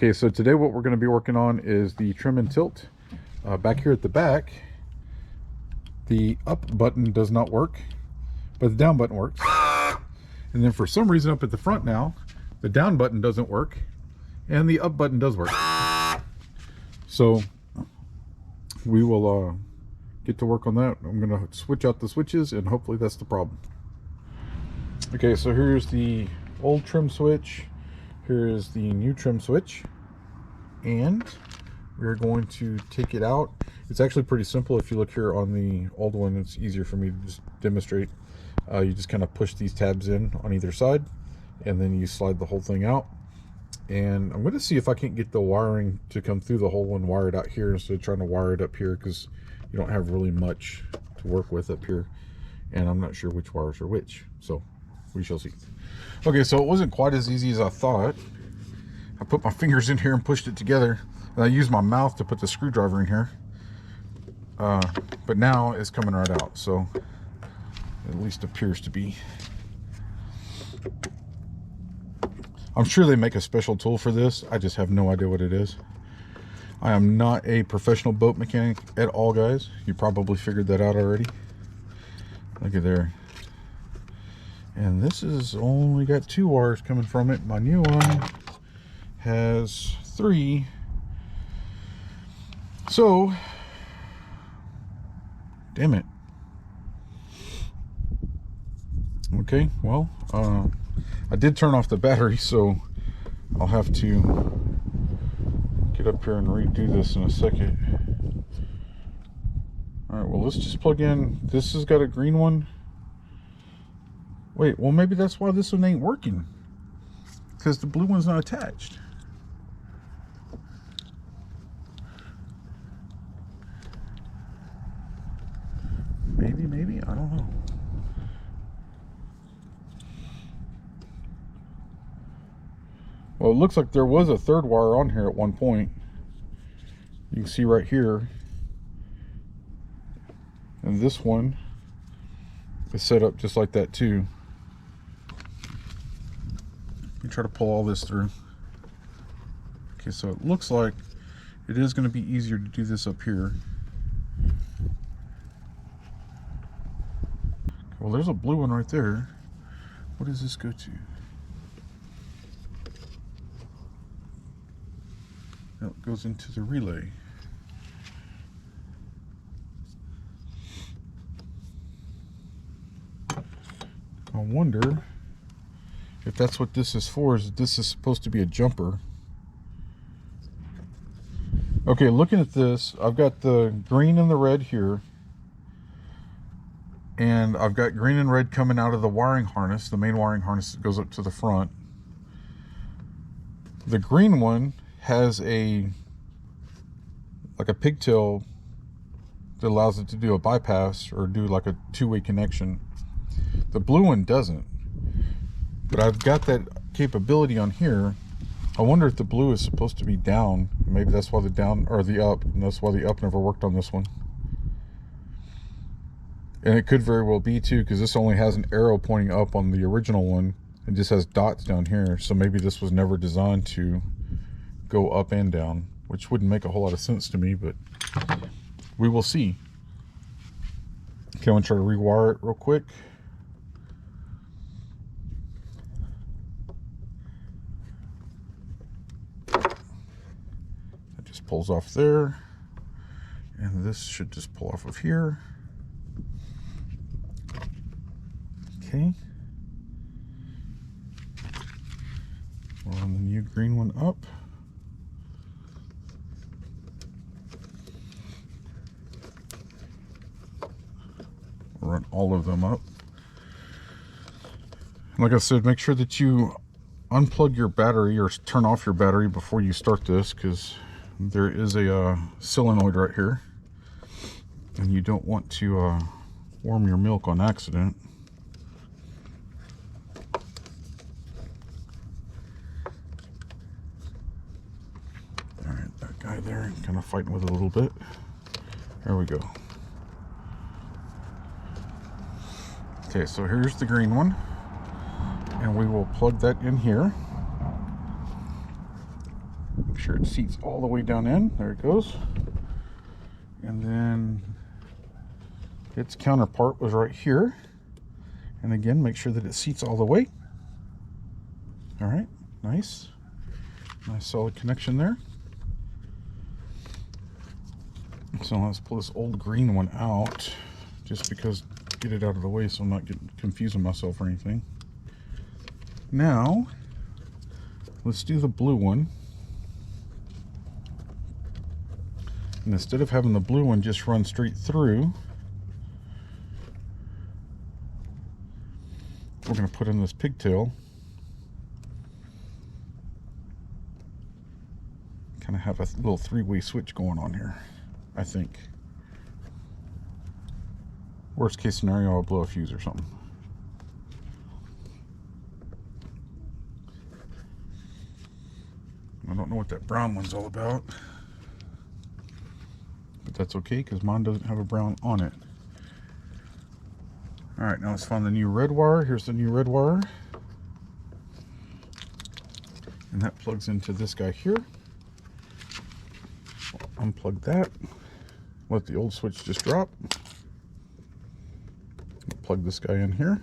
Okay, so today what we're going to be working on is the trim and tilt. Back here at the back, the up button does not work, but the down button works. And then for some reason up at the front now, the down button doesn't work and the up button does work. So we will get to work on that. I'm going to switch out the switches and hopefully that's the problem. Okay, so here's the old trim switch. Here is the new trim switch, and we're going to take it out. It's actually pretty simple. If you look here on the old one, it's easier for me to just demonstrate. You just kind of push these tabs in on either side, and then you slide the whole thing out. And I'm going to see if I can't get the wiring to come through the hole and wire it out here instead of trying to wire it up here, because you don't have really much to work with up here, and I'm not sure which wires are which, so we shall see. Okay, so it wasn't quite as easy as I thought. I put my fingers in here and pushed it together, and I used my mouth to put the screwdriver in here. But now it's coming right out, so at least appears to be. I'm sure they make a special tool for this. I just have no idea what it is. I am not a professional boat mechanic at all, guys. You probably figured that out already. Look at there. And this is only got 2 wires coming from it. My new one has 3. So, damn it. Okay, well, I did turn off the battery, so I'll have to get up here and redo this in a second. Alright, well, let's just plug in. This has got a green one. Wait, well, maybe that's why this one ain't working, because the blue one's not attached. Maybe, I don't know. Well, it looks like there was a 3rd wire on here at one point. You can see right here. And this one is set up just like that too. Let me try to pull all this through. Okay, so it looks like it is going to be easier to do this up here. Well, there's a blue one right there. What does this go to? No, it goes into the relay. I wonder if that's what this is for. Is this is supposed to be a jumper? Okay, looking at this, I've got the green and the red here, and I've got green and red coming out of the wiring harness, the main wiring harness that goes up to the front. The green one has like a pigtail that allows it to do a bypass or do like a 2-way connection. The blue one doesn't, but I've got that capability on here. I wonder if the blue is supposed to be down. Maybe that's why the down, or the up, and that's why the up never worked on this one. And it could very well be too, because this only has an arrow pointing up on the original one. It just has dots down here, so maybe this was never designed to go up and down, which wouldn't make a whole lot of sense to me, but we will see. Okay, I'm gonna try to rewire it real quick. That just pulls off there, and this should just pull off of here. Okay. We'll run the new green one up. We'll run all of them up. Like I said, make sure that you unplug your battery or turn off your battery before you start this, because there is a solenoid right here, and you don't want to warm your milk on accident. Alright, that guy there kind of fighting with it a little bit. There we go. Okay, so here's the green one, and we will plug that in here. sure it seats all the way down in. There it goes. And then its counterpart was right here. And again, make sure that it seats all the way. All right, nice. Nice solid connection there. So let's pull this old green one out, just because, get it out of the way so I'm not getting confusing myself or anything. Now, let's do the blue one. And instead of having the blue one just run straight through, we're going to put in this pigtail. Kind of have a little three-way switch going on here, I think. Worst case scenario, I'll blow a fuse or something. I don't know what that brown one's all about, but that's okay because mine doesn't have a brown on it. All right, now let's find the new red wire. Here's the new red wire. And that plugs into this guy here. Unplug that. Let the old switch just drop. Plug this guy in here.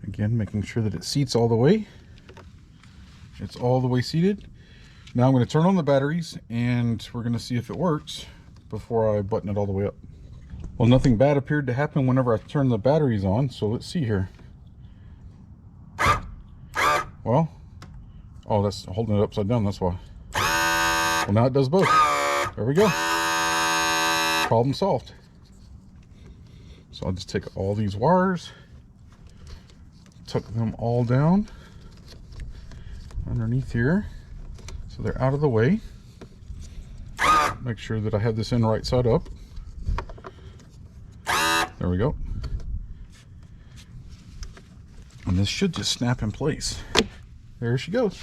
Again, making sure that it seats all the way. It's all the way seated. Now I'm going to turn on the batteries and we're going to see if it works before I button it all the way up. Well, nothing bad appeared to happen whenever I turned the batteries on, so let's see here. Well, oh, that's holding it upside down, that's why. Well, now it does both. There we go. Problem solved. So I'll just take all these wires, tuck them all down underneath here so they're out of the way. Make sure that I have this in right side up. There we go. And this should just snap in place. There she goes.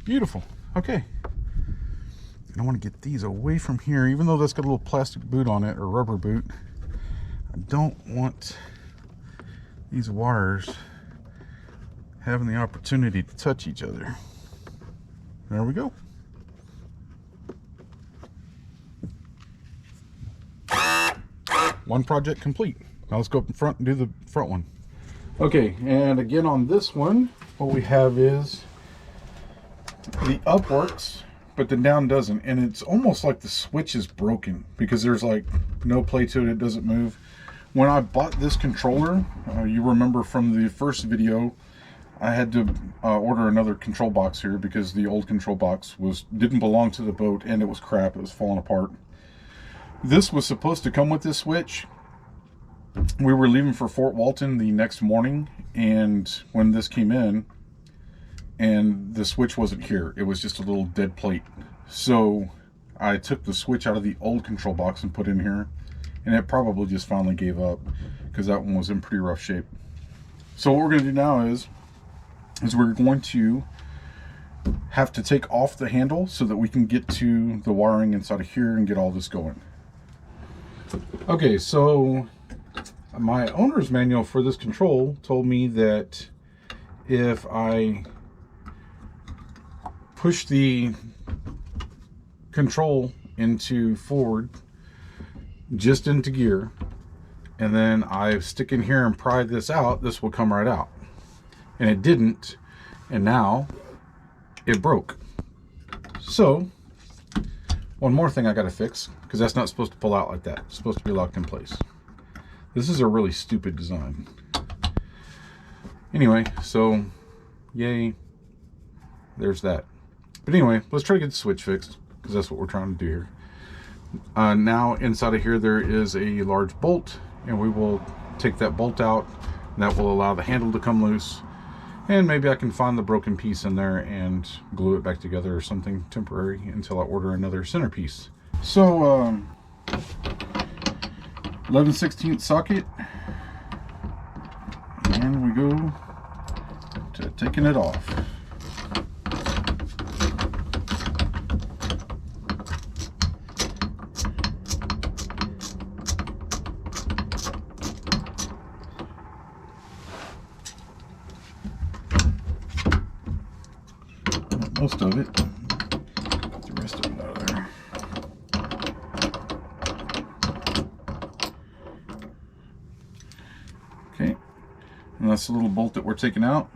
Beautiful. Okay. And I want to get these away from here, even though that's got a little plastic boot on it, or rubber boot. I don't want these wires having the opportunity to touch each other. There we go. One project complete. Now let's go up in front and do the front one. Okay, and again on this one, what we have is the up works, but the down doesn't. And it's almost like the switch is broken because there's like no play to it. It doesn't move. When I bought this controller, you remember from the first video, I had to order another control box here because the old control box didn't belong to the boat and it was crap. It was falling apart. This was supposed to come with this switch. We were leaving for Fort Walton the next morning, and when this came in, and the switch wasn't here, it was just a little dead plate. So I took the switch out of the old control box and put in here, and it probably just finally gave up because that one was in pretty rough shape. So what we're going to do now is we're going to have to take off the handle so that we can get to the wiring inside of here and get all this going. Okay, so my owner's manual for this control told me that if I push the control into forward, just into gear, and then I stick in here and pry this out, this will come right out. And it didn't, and now it broke. So one more thing I got to fix, because that's not supposed to pull out like that. It's supposed to be locked in place. This is a really stupid design. Anyway, so yay, there's that. But anyway, let's try to get the switch fixed, because that's what we're trying to do here. Now inside of here there is a large bolt, and we will take that bolt out, and that will allow the handle to come loose. And maybe I can find the broken piece in there and glue it back together or something temporary until I order another centerpiece. So 11/16 socket, and we go to taking it off. most of it. Get the rest of it out of there. Okay, and that's the little bolt that we're taking out.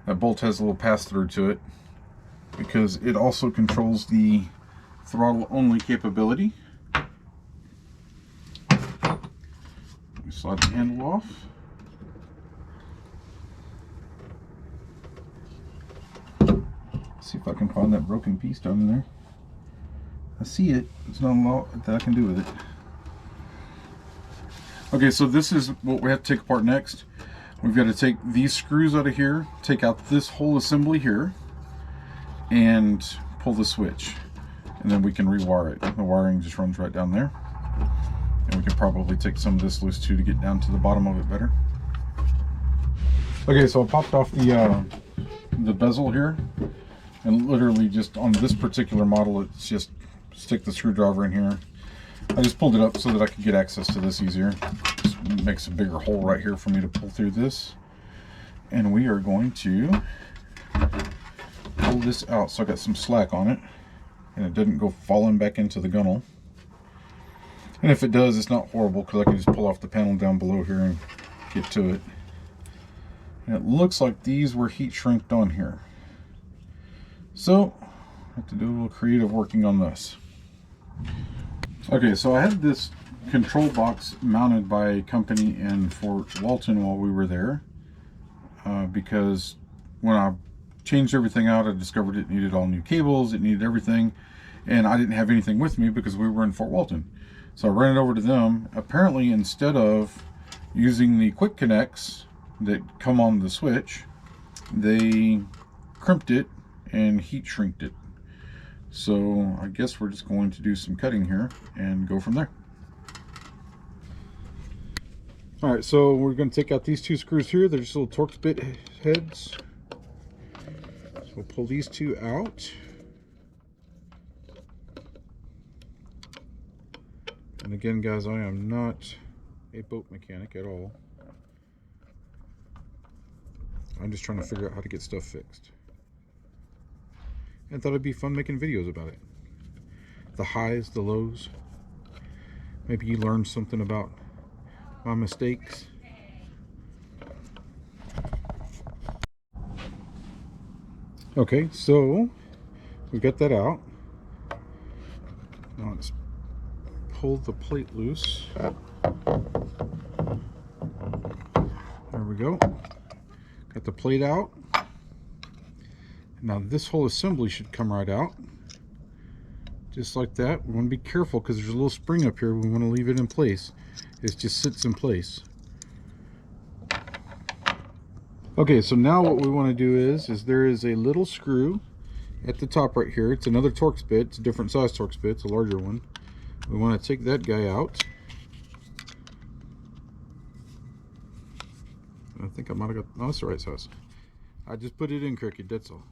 That bolt has a little pass-through to it because it also controls the throttle-only capability. Slide the handle off. See if I can find that broken piece down in there. I see it. There's not a lot that I can do with it. Okay, so this is what we have to take apart next. We've got to take these screws out of here, take out this whole assembly here, and pull the switch. And then we can rewire it. The wiring just runs right down there. And we can probably take some of this loose too to get down to the bottom of it better. Okay, so I popped off the bezel here, and literally just on this particular model, it's just stick the screwdriver in here. I just pulled it up so that I could get access to this easier. Just makes a bigger hole right here for me to pull through this. And we are going to pull this out so I got some slack on it and it doesn't go falling back into the gunnel. And if it does, it's not horrible because I can just pull off the panel down below here and get to it. And it looks like these were heat shrinked on here. So I have to do a little creative working on this. Okay, so I had this control box mounted by a company in Fort Walton while we were there because when I changed everything out, I discovered it needed all new cables, it needed everything, and I didn't have anything with me because we were in Fort Walton. So I ran it over to them. Apparently, instead of using the quick connects that come on the switch, they crimped it and heat shrinked it. So I guess we're just going to do some cutting here and go from there. All right, so we're going to take out these two screws here. They're just little Torx bit heads. So we'll pull these two out. And again, guys, I am not a boat mechanic at all. I'm just trying to figure out how to get stuff fixed. And thought it'd be fun making videos about it. The highs, the lows. Maybe you learned something about my mistakes. Okay, so we got that out. Now let's pull the plate loose. There we go. Got the plate out. Now this whole assembly should come right out. Just like that. We want to be careful because there's a little spring up here. We want to leave it in place. It just sits in place. Okay, so now what we want to do is there is a little screw at the top right here. It's another Torx bit. It's a different size Torx bit. It's a larger one. We want to take that guy out. I think I might have got, oh, that's the right size. I just put it in crooked, that's all.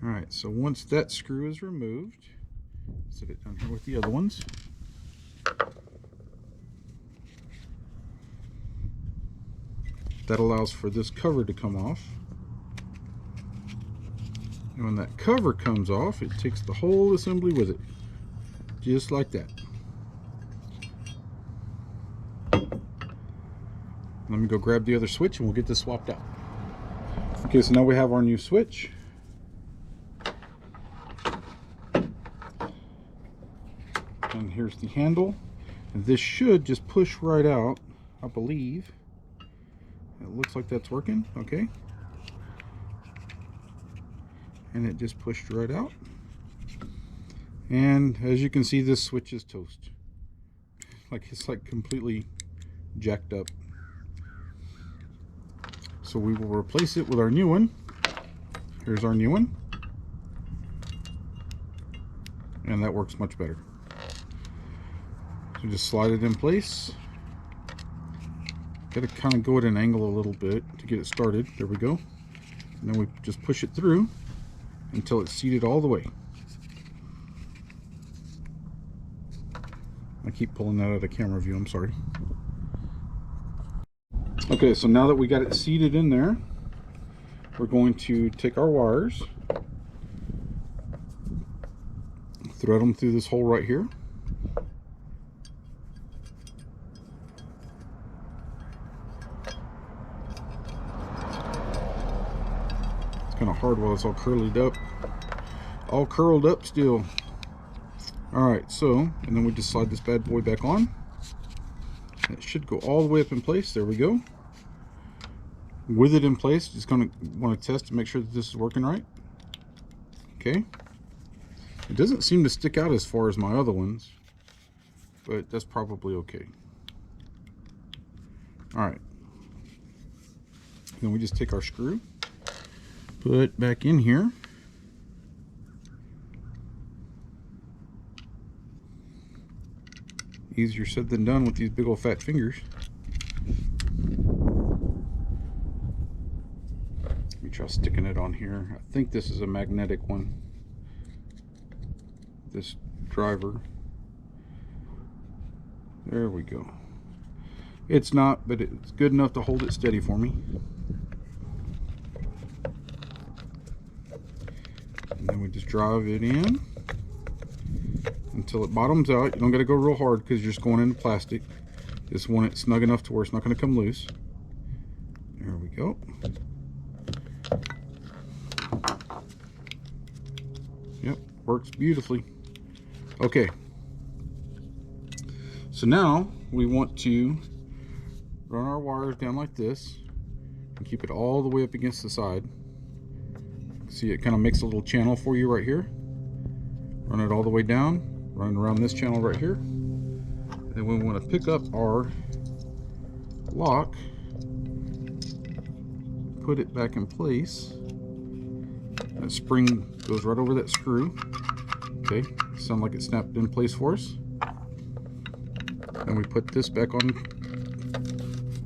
Alright, so once that screw is removed, set it down here with the other ones. That allows for this cover to come off. And when that cover comes off, it takes the whole assembly with it. Just like that. Let me go grab the other switch and we'll get this swapped out. Okay, so now we have our new switch. And here's the handle. And this should just push right out, I believe. It looks like that's working, okay. And it just pushed right out. And as you can see, this switch is toast. It's like completely jacked up. So we will replace it with our new one. Here's our new one. And that works much better. So just slide it in place. Got to kind of go at an angle a little bit to get it started. There we go. And then we just push it through until it's seated all the way. I keep pulling that out of camera view, I'm sorry. Okay, so now that we got it seated in there, we're going to take our wires, thread them through this hole right here. It's kind of hard while it's all curled up. All curled up still. Alright, so, and then we just slide this bad boy back on. It should go all the way up in place. There we go. With it in place, just going to want to test to make sure that this is working right. Okay. It doesn't seem to stick out as far as my other ones, but that's probably okay. Alright. Then we just take our screw, put it back in here. Easier said than done with these big old fat fingers. Let me try sticking it on here. I think this is a magnetic one. This driver. There we go. It's not, but it's good enough to hold it steady for me. And then we just drive it in until it bottoms out. You don't got to go real hard because you're just going into plastic. Just want it snug enough to where it's not going to come loose. There we go. Yep, works beautifully. Okay. So now we want to run our wires down like this and keep it all the way up against the side. See, it kind of makes a little channel for you right here. Run it all the way down. Run around this channel right here. Then we want to pick up our lock, put it back in place. That spring goes right over that screw. Okay, sound like it snapped in place for us. Then we put this back on.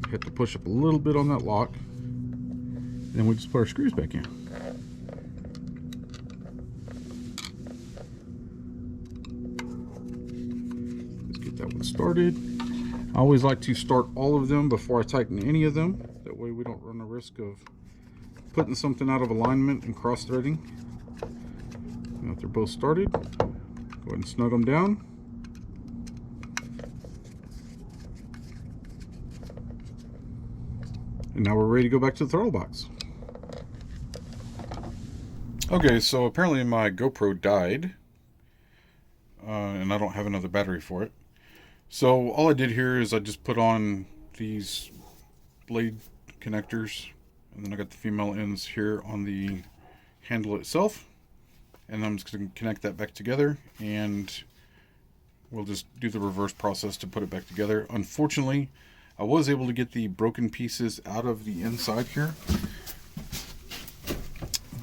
We have to push up a little bit on that lock. Then we just put our screws back in. Started. I always like to start all of them before I tighten any of them. That way we don't run the risk of putting something out of alignment and cross-threading. Now that they're both started, go ahead and snug them down. And now we're ready to go back to the throttle box. Okay, so apparently my GoPro died, and I don't have another battery for it. So all I did here is I just put on these blade connectors, and then I got the female ends here on the handle itself, and I'm just going to connect that back together, and we'll just do the reverse process to put it back together. Unfortunately, I was able to get the broken pieces out of the inside here,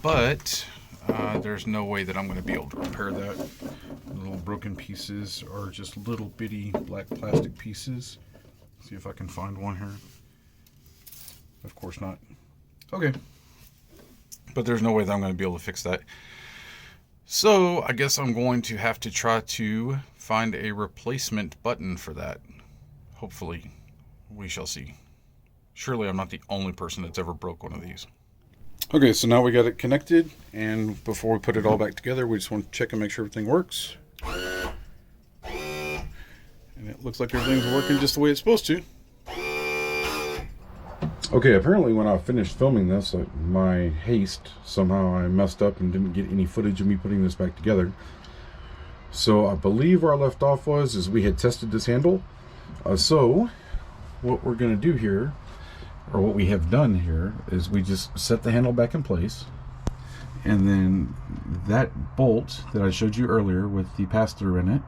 but there's no way that I'm going to be able to repair that. The little broken pieces are just little bitty black plastic pieces. See if I can find one here. Of course not. Okay. But there's no way that I'm going to be able to fix that. So I guess I'm going to have to try to find a replacement button for that. Hopefully. We shall see. Surely I'm not the only person that's ever broke one of these. Okay, so now we got it connected, and before we put it all back together, we just want to check and make sure everything works. And it looks like everything's working just the way it's supposed to. Okay, apparently when I finished filming this, my haste, somehow I messed up and didn't get any footage of me putting this back together. So I believe where I left off is we had tested this handle. So what we're going to do here, or what we have done here, is we just set the handle back in place, and then that bolt that I showed you earlier with the pass-through in it,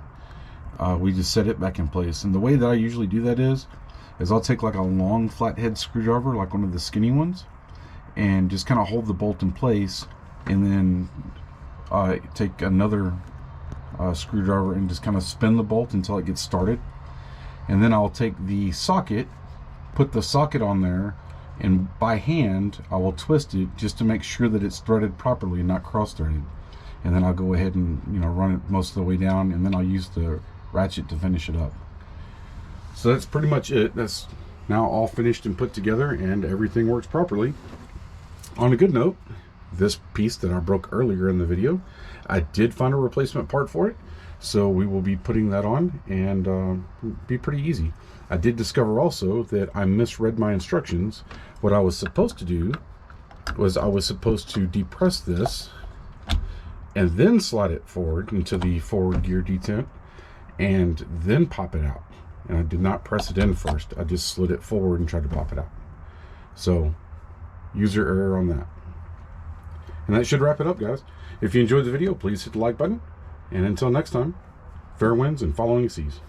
we just set it back in place. And the way that I usually do that is I'll take like a long flathead screwdriver, like one of the skinny ones, and just kind of hold the bolt in place, and then take another screwdriver and just kind of spin the bolt until it gets started. And then I'll take the socket, put the socket on there, and by hand I will twist it just to make sure that it's threaded properly and not cross-threaded. And then I'll go ahead and run it most of the way down, and then I'll use the ratchet to finish it up. So that's pretty much it. That's Now all finished and put together, and everything works properly. On a good note, this piece that I broke earlier in the video, I did find a replacement part for it, so we will be putting that on, and be pretty easy. I did discover also that I misread my instructions. What I was supposed to do was I was supposed to depress this and then slide it forward into the forward gear detent and then pop it out. And I did not press it in first. I just slid it forward and tried to pop it out. So user error on that. And that should wrap it up, guys. If you enjoyed the video, please hit the like button. And until next time, fair winds and following seas.